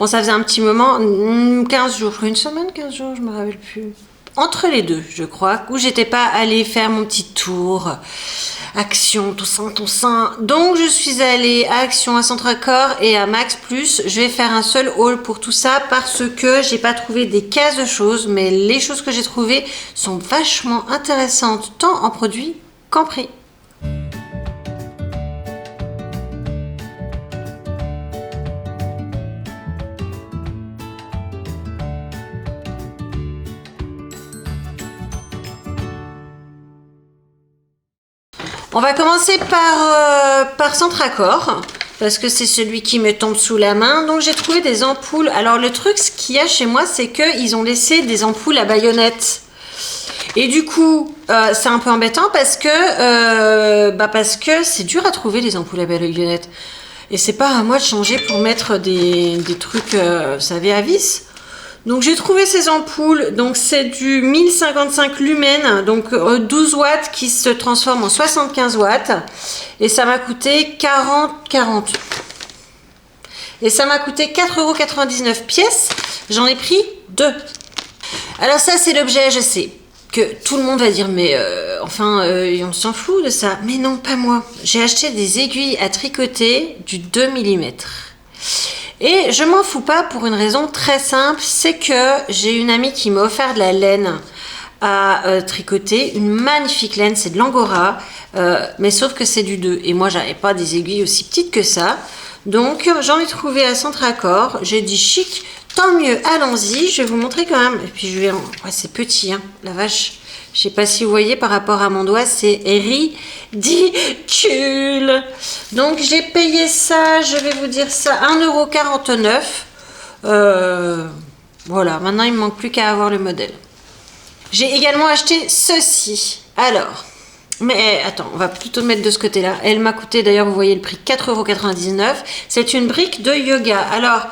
Bon, ça faisait un petit moment, 15 jours, une semaine, 15 jours, je me rappelle plus. Entre les deux, je crois, où j'étais pas allée faire mon petit tour. Action, tout ça. Donc, je suis allée à Action, à Centracor et à Max Plus. Je vais faire un seul haul pour tout ça parce que j'ai pas trouvé des cases de choses, mais les choses que j'ai trouvées sont vachement intéressantes, tant en produits qu'en prix. On va commencer par Centracor, parce que c'est celui qui me tombe sous la main. Donc j'ai trouvé des ampoules. Alors le truc, ce qu'il y a chez moi, c'est qu'ils ont laissé des ampoules à baïonnette. Et du coup, c'est un peu embêtant parce que c'est dur à trouver les ampoules à baïonnette. Et c'est pas à moi de changer pour mettre des trucs, vous savez, à vis. Donc j'ai trouvé ces ampoules, donc c'est du 1055 lumens, donc 12 watts qui se transforme en 75 watts. Et ça m'a coûté 40. Et ça m'a coûté 4,99 € pièce. J'en ai pris 2. Alors ça c'est l'objet, je sais que tout le monde va dire mais on s'en fout de ça. Mais non, pas moi. J'ai acheté des aiguilles à tricoter du 2 mm. Et je m'en fous pas pour une raison très simple, c'est que j'ai une amie qui m'a offert de la laine à tricoter, une magnifique laine, c'est de l'angora, mais sauf que c'est du 2. Et moi, j'avais pas des aiguilles aussi petites que ça. Donc, j'en ai trouvé à Centracor. J'ai dit chic, tant mieux, allons-y. Je vais vous montrer quand même. Et puis, ouais, c'est petit, hein, la vache. Je sais pas si vous voyez par rapport à mon doigt, c'est ridicule. Donc j'ai payé ça, je vais vous dire ça, 1,49 €. Voilà, maintenant il me manque plus qu'à avoir le modèle. J'ai également acheté ceci. Alors, mais attends, on va plutôt mettre de ce côté-là. Elle m'a coûté, d'ailleurs vous voyez le prix, 4,99 €. C'est une brique de yoga. Alors,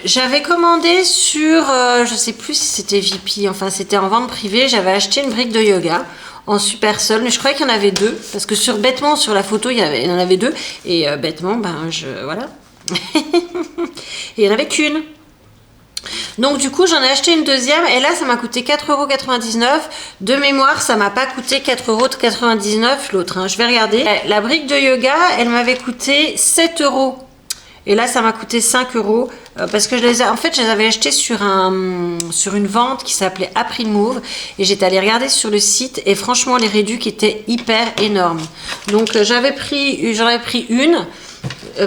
j'avais commandé sur, je sais plus si c'était Vipi, enfin c'était en vente privée, j'avais acheté une brique de yoga en super sol, mais je croyais qu'il y en avait 2, parce que bêtement sur la photo il y en avait 2, et bêtement, voilà. Et il n'y en avait qu'une. Donc du coup j'en ai acheté une deuxième, et là ça m'a coûté 4,99 €. De mémoire ça m'a pas coûté 4,99 € l'autre, hein. Je vais regarder. La brique de yoga, elle m'avait coûté 7 €. Et là, ça m'a coûté 5 € parce que je les avais achetés sur une vente qui s'appelait April-Move et j'étais allée regarder sur le site et franchement, les réducs étaient hyper énormes. Donc, j'en avais pris une,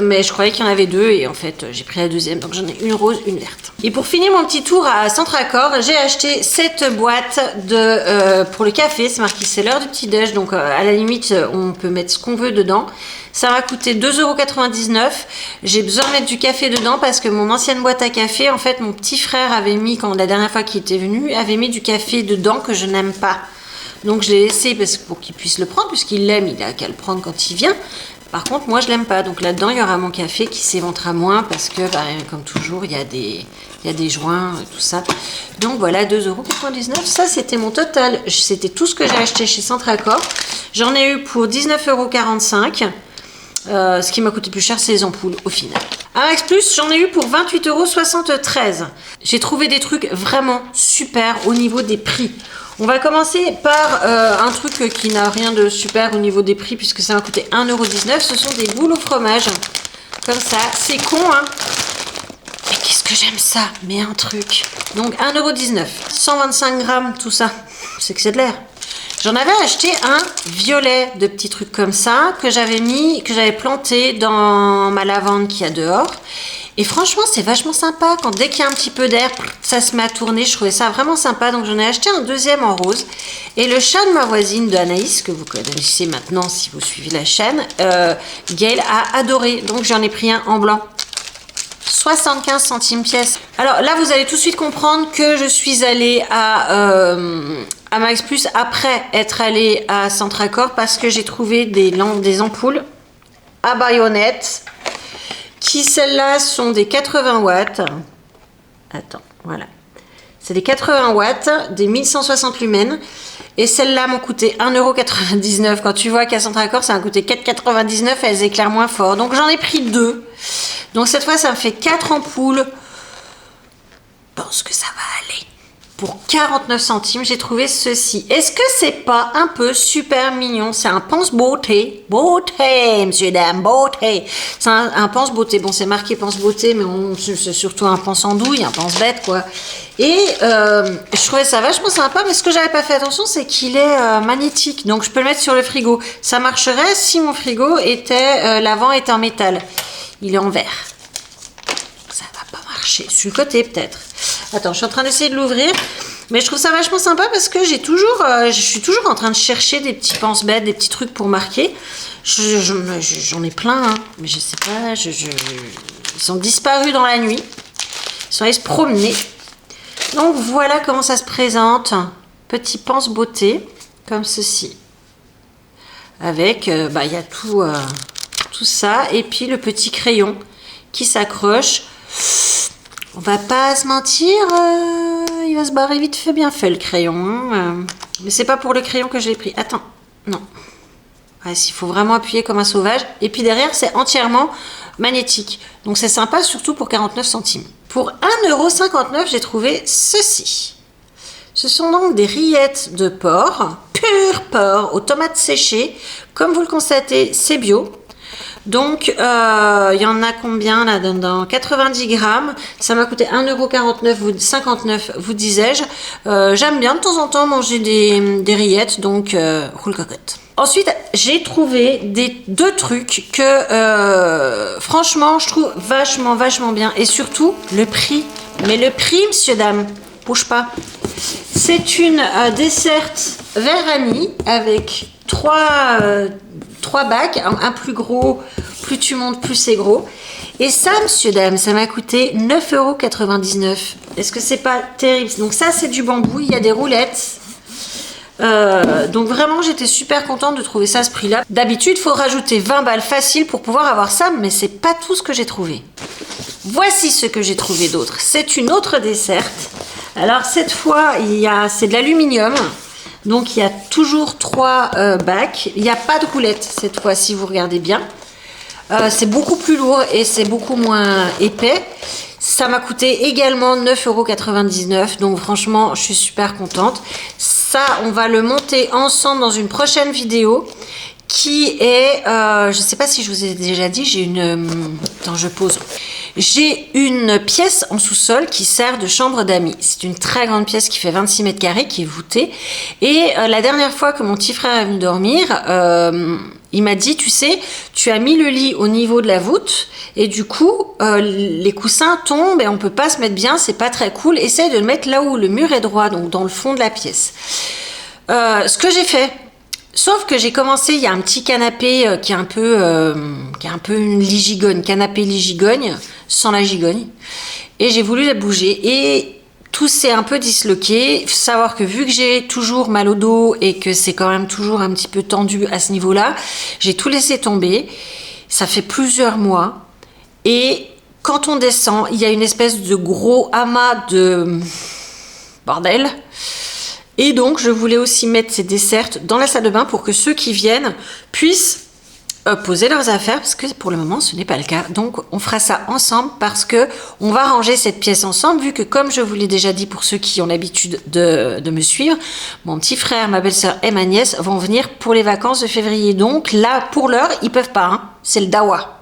mais je croyais qu'il y en avait 2 et en fait, j'ai pris la deuxième. Donc, j'en ai une rose, une verte. Et pour finir mon petit tour à Centracor, j'ai acheté cette boîte pour le café. C'est marqué, c'est l'heure du petit-déj. Donc, à la limite, on peut mettre ce qu'on veut dedans. Ça m'a coûté 2,99 €. J'ai besoin de mettre du café dedans parce que mon ancienne boîte à café, en fait, mon petit frère avait mis, quand la dernière fois qu'il était venu, avait mis du café dedans que je n'aime pas. Donc je l'ai laissé pour qu'il puisse le prendre, puisqu'il l'aime, il a qu'à le prendre quand il vient. Par contre, moi, je l'aime pas. Donc là-dedans, il y aura mon café qui s'éventera moins parce que, comme toujours, il y a des joints, tout ça. Donc voilà, 2,99 €. Ça, c'était mon total. C'était tout ce que j'ai acheté chez Centracor. J'en ai eu pour 19,45 €. Ce qui m'a coûté plus cher, c'est les ampoules au final. À Max Plus, j'en ai eu pour 28,73 €. J'ai trouvé des trucs vraiment super au niveau des prix. On va commencer par un truc qui n'a rien de super au niveau des prix puisque ça m'a coûté 1,19 €. Ce sont des boules au fromage. Comme ça, c'est con, hein. Mais qu'est-ce que j'aime ça. Mais un truc. Donc 1,19 €. 125 grammes, tout ça. C'est que c'est de l'air. J'en avais acheté un violet de petits trucs comme ça que j'avais planté dans ma lavande qu'il y a dehors. Et franchement, c'est vachement sympa. Dès qu'il y a un petit peu d'air, ça se met à tourner. Je trouvais ça vraiment sympa. Donc, j'en ai acheté un deuxième en rose. Et le chat de ma voisine de Anaïs, que vous connaissez maintenant si vous suivez la chaîne, Gaëlle a adoré. Donc, j'en ai pris un en blanc. 75 centimes pièce. Alors là, vous allez tout de suite comprendre que je suis allée à Max Plus après être allée à Centracor parce que j'ai trouvé des ampoules à baïonnette qui, celles-là, sont des 80 watts. Attends, voilà. C'est des 80 watts, des 1160 lumens. Et celles-là m'ont coûté 1,99 €. Quand tu vois qu'à Centracor, ça m'a coûté 4,99 €, elles éclairent moins fort. Donc j'en ai pris 2. Donc cette fois, ça me fait 4 ampoules. Je pense que ça va aller. Pour 49 centimes, j'ai trouvé ceci. Est-ce que c'est pas un peu super mignon? C'est un pense beauté. Beauté, monsieur, dame, beauté. C'est un pense beauté. Bon, c'est marqué pense beauté, mais c'est surtout un pense andouille, un pense bête, quoi. Et je trouvais ça vachement sympa, mais ce que j'avais pas fait attention, c'est qu'il est magnétique. Donc, je peux le mettre sur le frigo. Ça marcherait si mon frigo était, l'avant était en métal. Il est en verre. Ça va pas marcher. Sur le côté, peut-être. Attends, je suis en train d'essayer de l'ouvrir, mais je trouve ça vachement sympa parce que je suis toujours en train de chercher des petits pense-bêtes, des petits trucs pour marquer. J'en ai plein, hein, mais je sais pas, ils sont disparus dans la nuit. Ils sont allés se promener. Donc voilà comment ça se présente. Petit pense-beauté, comme ceci. Avec, il y a tout ça, et puis le petit crayon qui s'accroche. On va pas se mentir, il va se barrer vite fait bien fait le crayon. Mais c'est pas pour le crayon que je l'ai pris. Attends, non. Il faut vraiment appuyer comme un sauvage. Et puis derrière, c'est entièrement magnétique. Donc c'est sympa, surtout pour 49 centimes. Pour 1,59 €, j'ai trouvé ceci. Ce sont donc des rillettes de porc, pur porc, aux tomates séchées. Comme vous le constatez, c'est bio. Donc, il y en a combien là dans 90 grammes. Ça m'a coûté 1,59 €, vous disais-je. J'aime bien de temps en temps manger des rillettes, donc roule cocotte. Ensuite, j'ai trouvé deux trucs que, franchement, je trouve vachement bien. Et surtout, le prix. Mais le prix, monsieur, dame, bouge pas. C'est une desserte vert vanille avec trois bacs, un plus gros, plus tu montes, plus c'est gros. Et ça, monsieur, dame, ça m'a coûté 9,99 €. Est-ce que c'est pas terrible? Donc ça, c'est du bambou, il y a des roulettes. Donc vraiment, j'étais super contente de trouver ça à ce prix-là. D'habitude, il faut rajouter 20 balles facile pour pouvoir avoir ça, mais c'est pas tout ce que j'ai trouvé. Voici ce que j'ai trouvé d'autre. C'est une autre desserte. Alors cette fois, c'est de l'aluminium. Donc il y a toujours 3 bacs. Il n'y a pas de roulette cette fois, si vous regardez bien. C'est beaucoup plus lourd et c'est beaucoup moins épais. Ça m'a coûté également 9,99 €. Donc franchement, je suis super contente. Ça, on va le monter ensemble dans une prochaine vidéo qui est... je ne sais pas si je vous ai déjà dit, j'ai une... Attends, je pose. J'ai une pièce en sous-sol qui sert de chambre d'amis. C'est une très grande pièce qui fait 26 mètres carrés, qui est voûtée. Et la dernière fois que mon petit frère est venu dormir, il m'a dit, tu sais, tu as mis le lit au niveau de la voûte et du coup, les coussins tombent et on peut pas se mettre bien, c'est pas très cool. Essaye de le mettre là où le mur est droit, donc dans le fond de la pièce. Ce que j'ai fait, sauf que j'ai commencé, il y a un petit canapé qui est un peu une ligigogne, canapé ligigogne, sans la gigogne. Et j'ai voulu la bouger et tout s'est un peu disloqué. Il faut savoir que vu que j'ai toujours mal au dos et que c'est quand même toujours un petit peu tendu à ce niveau-là, j'ai tout laissé tomber. Ça fait plusieurs mois. Et quand on descend, il y a une espèce de gros amas de bordel. Et donc, je voulais aussi mettre ces dessertes dans la salle de bain pour que ceux qui viennent puissent poser leurs affaires, parce que pour le moment, ce n'est pas le cas. Donc, on fera ça ensemble parce que on va ranger cette pièce ensemble, vu que, comme je vous l'ai déjà dit pour ceux qui ont l'habitude de me suivre, mon petit frère, ma belle-sœur et ma nièce vont venir pour les vacances de février. Donc, là, pour l'heure, ils peuvent pas. Hein. C'est le dawa.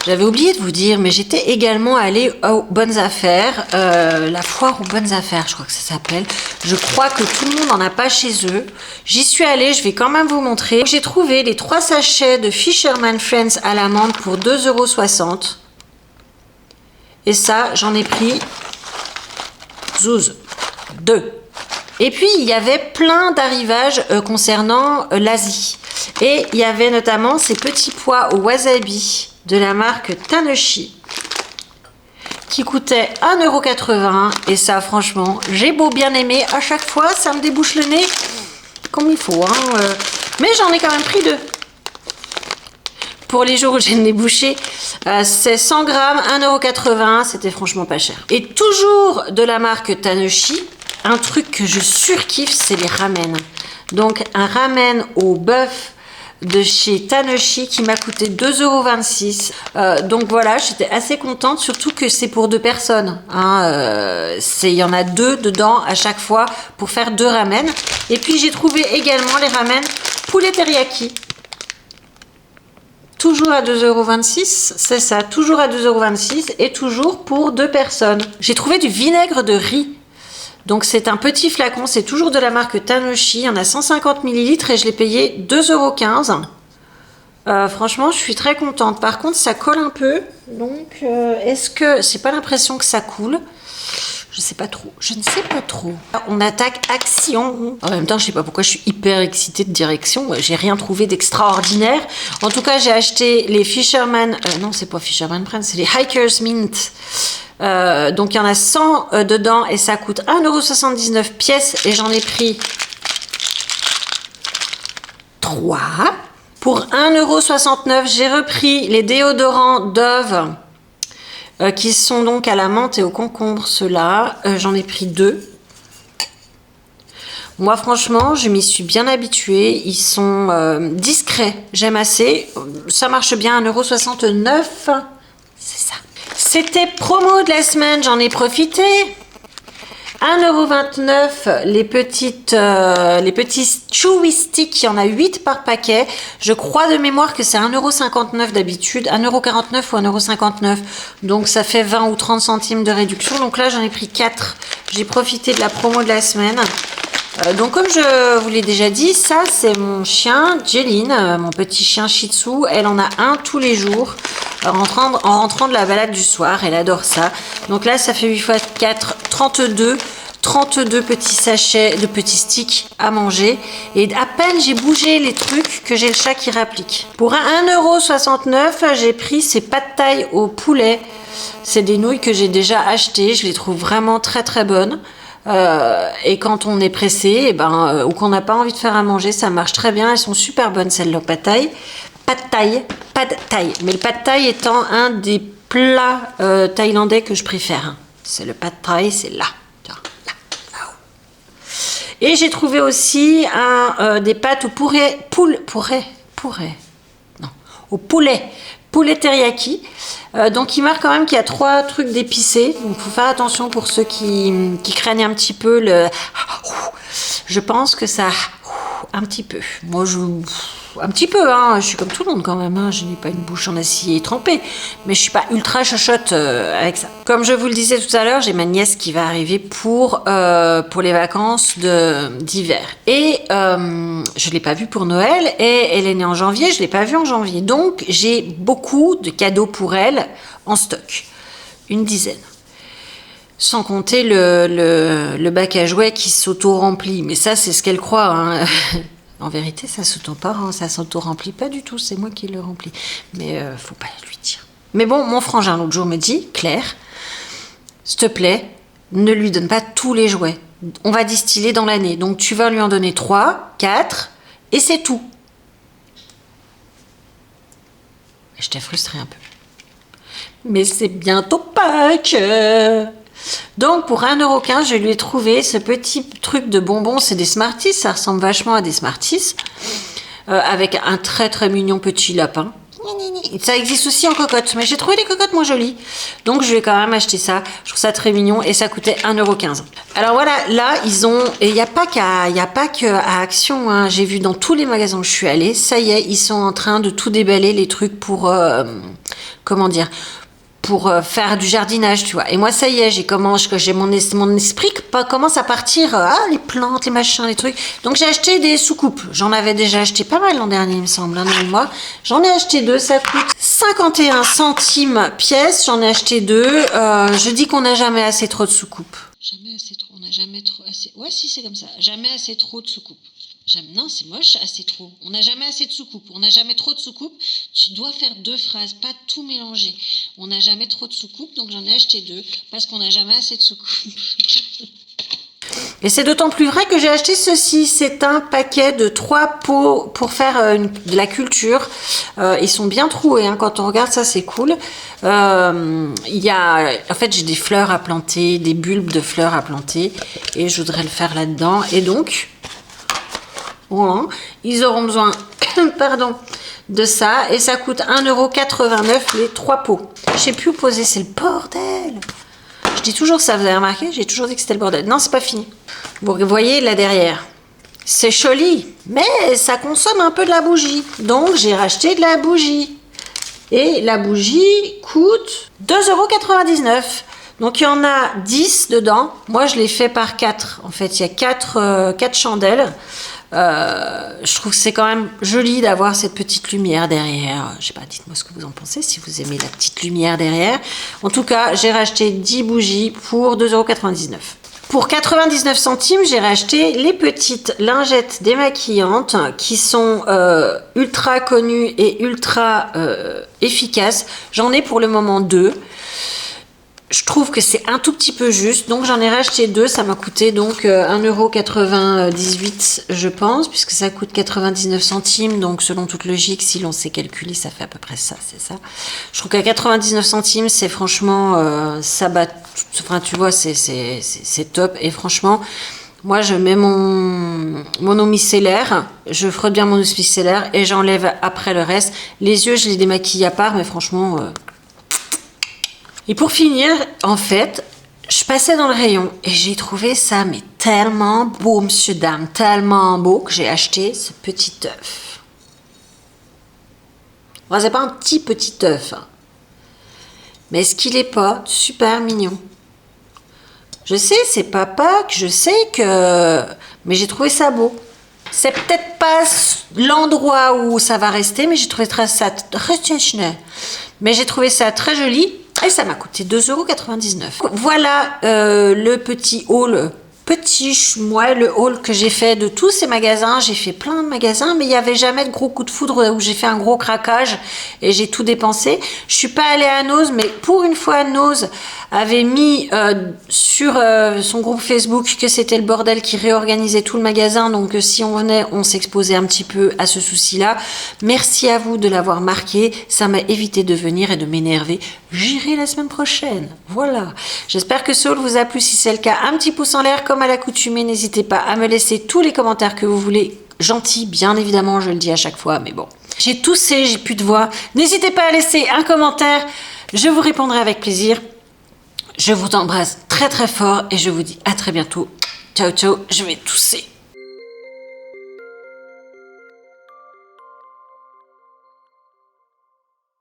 J'avais oublié de vous dire, mais j'étais également allée aux Bonnes Affaires, la foire aux Bonnes Affaires, je crois que ça s'appelle. Je crois que tout le monde n'en a pas chez eux. J'y suis allée, je vais quand même vous montrer. J'ai trouvé les 3 sachets de Fisherman Friends à l'amande pour 2,60 €. Et ça, j'en ai pris 2. Et puis, il y avait plein d'arrivages concernant l'Asie. Et il y avait notamment ces petits pois au wasabi de la marque Tanoshi qui coûtait 1,80 €. Et ça, franchement, j'ai beau bien aimer, à chaque fois, ça me débouche le nez comme il faut. Hein, mais j'en ai quand même pris 2. Pour les jours où j'ai le nez bouché, c'est 100 grammes, 1,80 €. C'était franchement pas cher. Et toujours de la marque Tanoshi, un truc que je surkiffe, c'est les ramen. Donc, un ramen au bœuf de chez Tanoshi qui m'a coûté 2,26 €. Donc voilà, j'étais assez contente, surtout que c'est pour 2 personnes. Hein, il y en a 2 dedans à chaque fois pour faire 2 ramen. Et puis j'ai trouvé également les ramen poulet teriyaki. Toujours à 2,26 €, c'est ça, toujours à 2,26 € et toujours pour 2 personnes. J'ai trouvé du vinaigre de riz. Donc c'est un petit flacon, c'est toujours de la marque Tanoshi, il y en a 150 ml et je l'ai payé 2,15 €. Franchement, je suis très contente. Par contre, ça colle un peu. Donc, est-ce que... C'est pas l'impression que ça coule. Je sais pas trop. Je ne sais pas trop. On attaque Action. En même temps, je sais pas pourquoi je suis hyper excitée de direction. J'ai rien trouvé d'extraordinaire. En tout cas, j'ai acheté les Fisherman... non, c'est pas Fisherman Friends, c'est les Hikers Mint. Donc, il y en a 100 dedans et ça coûte 1,79 € pièce. Et j'en ai pris 3. Pour 1,69 €, j'ai repris les déodorants Dove. Qui sont donc à la menthe et au concombre, ceux-là. J'en ai pris 2. Moi, franchement, je m'y suis bien habituée. Ils sont discrets. J'aime assez. Ça marche bien, 1,69 €. C'est ça. C'était promo de la semaine, j'en ai profité. 1,29 € les petits chewy sticks, il y en a 8 par paquet. Je crois de mémoire que c'est 1,59 € d'habitude, 1,49 € ou 1,59 €. Donc ça fait 20 ou 30 centimes de réduction. Donc là j'en ai pris 4. J'ai profité de la promo de la semaine. Donc comme je vous l'ai déjà dit, ça c'est mon chien Jeline, mon petit chien Shih Tzu. Elle en a un tous les jours en rentrant de la balade du soir. Elle adore ça. Donc là ça fait 8 x 4, 32 petits sachets de petits sticks à manger. Et à peine j'ai bougé les trucs que j'ai le chat qui rapplique. Pour 1,69 €, j'ai pris ces pad thai au poulet. C'est des nouilles que j'ai déjà achetées. Je les trouve vraiment très très bonnes. Et quand on est pressé, ou qu'on n'a pas envie de faire à manger, ça marche très bien. Elles sont super bonnes celles-là, pad thai. Pad thai. Mais le pad thai étant un des plats thaïlandais que je préfère. C'est le pad thai, c'est là. Et j'ai trouvé aussi des pâtes au poulet teriyaki. Donc il marque quand même qu'il y a 3 trucs d'épicé. Donc il faut faire attention pour ceux qui craignent un petit peu le... Je pense que ça... Un petit peu. Moi, un petit peu, hein. Je suis comme tout le monde quand même. Hein. Je n'ai pas une bouche en acier trempée. Mais je suis pas ultra chochotte avec ça. Comme je vous le disais tout à l'heure, j'ai ma nièce qui va arriver pour les vacances d'hiver. Et je ne l'ai pas vue pour Noël. Et elle est née en janvier. Je ne l'ai pas vue en janvier. Donc, j'ai beaucoup de cadeaux pour elle en stock. Une dizaine. Sans compter le bac à jouets qui s'auto-remplit. Mais ça, c'est ce qu'elle croit. Hein. En vérité, ça s'auto-remplit pas du tout. C'est moi qui le remplis. Mais faut pas lui dire. Mais bon, mon frangin l'autre jour me dit, Claire, s'il te plaît, ne lui donne pas tous les jouets. On va distiller dans l'année. Donc tu vas lui en donner 3, 4 et c'est tout. J'étais frustrée un peu. Mais c'est bientôt Pâques. Donc pour 1,15 €, je lui ai trouvé ce petit truc de bonbons. C'est des Smarties, ça ressemble vachement à des Smarties. Avec un très très mignon petit lapin. Ça existe aussi en cocotte, mais j'ai trouvé des cocottes moins jolies. Donc je vais quand même acheter ça. Je trouve ça très mignon et ça coûtait 1,15 €. Alors voilà, là ils ont... Et il n'y a pas qu'à Action. Hein. J'ai vu dans tous les magasins où je suis allée, ça y est, ils sont en train de tout déballer, les trucs pour... pour faire du jardinage, tu vois. Et moi, ça y est, j'ai mon esprit qui commence à partir, les plantes, les machins, les trucs. Donc, j'ai acheté des soucoupes. J'en avais déjà acheté pas mal l'an dernier, il me semble, un an et moi. J'en ai acheté 2, ça coûte 51 centimes pièce. J'en ai acheté 2. Je dis qu'on n'a jamais assez trop de soucoupes. Jamais assez trop, on n'a jamais trop assez... Ouais, si, c'est comme ça. Jamais assez trop de soucoupes. Non, c'est moche, assez trop. On n'a jamais assez de soucoupe. On n'a jamais trop de soucoupe. Tu dois faire 2 phrases, pas tout mélanger. On n'a jamais trop de soucoupe, donc j'en ai acheté 2 parce qu'on n'a jamais assez de soucoupe. Et c'est d'autant plus vrai que j'ai acheté ceci. C'est un paquet de 3 pots pour faire de la culture. Ils sont bien troués. Hein. Quand on regarde ça, c'est cool. En fait, j'ai des fleurs à planter, des bulbes de fleurs à planter. Et je voudrais le faire là-dedans. Et donc... Voilà. Ils auront besoin pardon, de ça. Et ça coûte 1,89 € les 3 pots. Je sais plus où poser, c'est le bordel. Je dis toujours ça, vous avez remarqué? J'ai toujours dit que c'était le bordel. Non, c'est pas fini. Vous voyez là derrière. C'est joli, mais ça consomme un peu de la bougie. Donc, j'ai racheté de la bougie. Et la bougie coûte 2,99 €. Donc, il y en a 10 dedans. Moi, je l'ai fait par 4. En fait, il y a 4 chandelles. Je trouve que c'est quand même joli d'avoir cette petite lumière derrière. Je sais pas, dites-moi ce que vous en pensez, si vous aimez la petite lumière derrière. En tout cas, j'ai racheté 10 bougies pour 2,99 €. Pour 99 centimes, j'ai racheté les petites lingettes démaquillantes qui sont ultra connues et ultra efficaces. J'en ai pour le moment 2. Je trouve que c'est un tout petit peu juste, donc j'en ai racheté 2. Ça m'a coûté donc 1,98 € je pense, puisque ça coûte 99 centimes. Donc selon toute logique, si l'on sait calculer, ça fait à peu près ça, c'est ça. Je trouve qu'à 99 centimes, c'est franchement, ça bat, enfin tu vois, c'est top. Et franchement, moi je mets mon eau micellaire, je frotte bien mon eau micellaire et j'enlève après le reste. Les yeux, je les démaquille à part, mais franchement... Et pour finir, en fait, je passais dans le rayon et j'ai trouvé ça mais tellement beau, monsieur, dame, tellement beau que j'ai acheté ce petit œuf. Bon, c'est pas un petit œuf, hein. Mais est-ce qu'il est pas super mignon? Je sais, c'est pas Pâques, je sais que... Mais j'ai trouvé ça beau. C'est peut-être pas l'endroit où ça va rester, mais j'ai trouvé ça... Mais j'ai trouvé ça très joli. Et ça m'a coûté 2,99 €. Voilà le petit haul. Le haul que j'ai fait de tous ces magasins. J'ai fait plein de magasins, mais il n'y avait jamais de gros coup de foudre où j'ai fait un gros craquage et j'ai tout dépensé. Je suis pas allée à Nose, mais pour une fois, Nose avait mis sur son groupe Facebook que c'était le bordel, qui réorganisait tout le magasin. Donc si on venait, on s'exposait un petit peu à ce souci-là. Merci à vous de l'avoir marqué. Ça m'a évité de venir et de m'énerver. J'irai la semaine prochaine. Voilà. J'espère que ce haul vous a plu. Si c'est le cas, un petit pouce en l'air comme à l'accoutumée. N'hésitez pas à me laisser tous les commentaires que vous voulez. Gentils, bien évidemment, je le dis à chaque fois, mais bon. J'ai toussé, j'ai plus de voix. N'hésitez pas à laisser un commentaire. Je vous répondrai avec plaisir. Je vous embrasse très très fort et je vous dis à très bientôt. Ciao ciao, je vais tousser.